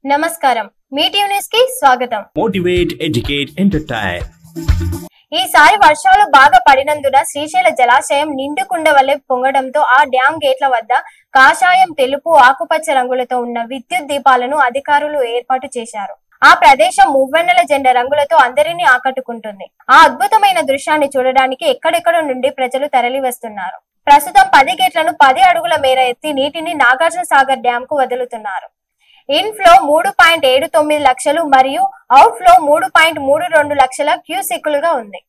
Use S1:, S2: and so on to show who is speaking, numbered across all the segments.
S1: నమస్కారం మీ TV news కి స్వాగతం.
S2: Motivate, educate, entertain.
S1: ఈసారి వర్షాలు బాగా పడినందున శ్రీశైల జలాశయం నిండుకుండ వలె పొంగడంతో ఆ డ్యాం గేట్ల వద్ద కాషాయం, తెలుపు, ఆకుపచ్చ రంగులతో ఉన్న విద్యుత్ దీపాలను అధికారులు ఏర్పాటు చేశారు. ఆ ప్రదేశం మువ్వెన్నెల జెండా రంగులతో అందరినీ ఆకట్టుకుంటుంది. ఆ అద్భుతమైన దృశ్యాన్ని చూడడానికి ఎక్కడెక్కడ నుండి ప్రజలు తరలి వస్తున్నారు. ప్రస్తుతం 10 గేట్లను 10 అడుగుల మేర ఎత్తి నీటిని నాగార్జున సాగర్ డ్యాం కు వదులుతున్నారు. ఇన్ఫ్లో 3.79 లక్షలు మరియు అవుట్ఫ్లో 3.32 లక్షల క్యూసెక్కులుగా ఉంది.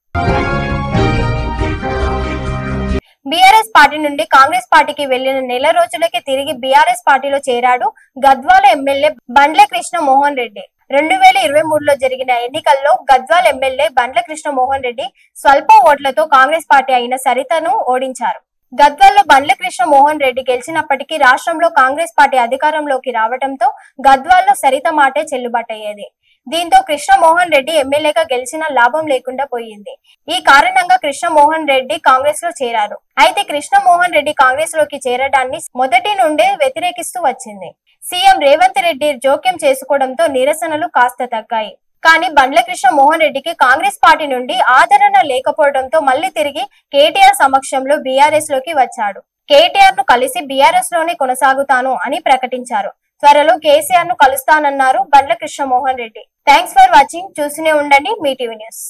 S1: బీఆర్ఎస్ పార్టీ నుండి కాంగ్రెస్ పార్టీకి వెళ్లిన నెల రోజులకే తిరిగి బీఆర్ఎస్ పార్టీలో చేరాడు గద్వాల ఎమ్మెల్యే బండ్ల కృష్ణ మోహన్ రెడ్డి. 2023లో జరిగిన ఎన్నికల్లో గద్వాల ఎమ్మెల్యే బండ్ల కృష్ణ మోహన్ రెడ్డి స్వల్ప ఓట్లతో కాంగ్రెస్ పార్టీ అయిన సరితను ఓడించారు. గద్వాల్లో బండ్ల కృష్ణ మోహన్ రెడ్డి గెలిచినప్పటికీ రాష్ట్రంలో కాంగ్రెస్ పార్టీ అధికారంలోకి రావడంతో గద్వాల్లో సరిత మాటే చెల్లుబాటయ్యేది. దీంతో కృష్ణ మోహన్ రెడ్డి ఎమ్మెల్యేగా గెలిచిన లాభం లేకుండా పోయింది. ఈ కారణంగా కృష్ణ మోహన్ రెడ్డి కాంగ్రెస్ లో చేరారు. అయితే కృష్ణ మోహన్ రెడ్డి కాంగ్రెస్ లోకి చేరడాన్ని మొదటి నుండే వ్యతిరేకిస్తూ వచ్చింది. సీఎం రేవంత్ రెడ్డి జోక్యం చేసుకోవడంతో నిరసనలు కాస్త తగ్గాయి. కానీ బండ్ల కృష్ణ మోహన్ రెడ్డికి కాంగ్రెస్ పార్టీ నుండి ఆదరణ లేకపోవడంతో మళ్లీ తిరిగి కేటీఆర్ సమక్షంలో బీఆర్ఎస్ లోకి వచ్చాడు. కేటీఆర్ ను కలిసి బీఆర్ఎస్ లోనే కొనసాగుతాను అని ప్రకటించారు. త్వరలో కేసీఆర్ ను కలుస్తానన్నారు Bandla Krishna Mohan Reddy. Thanks for watching. చూస్తూనే ఉండండి మీ టీవీ న్యూస్.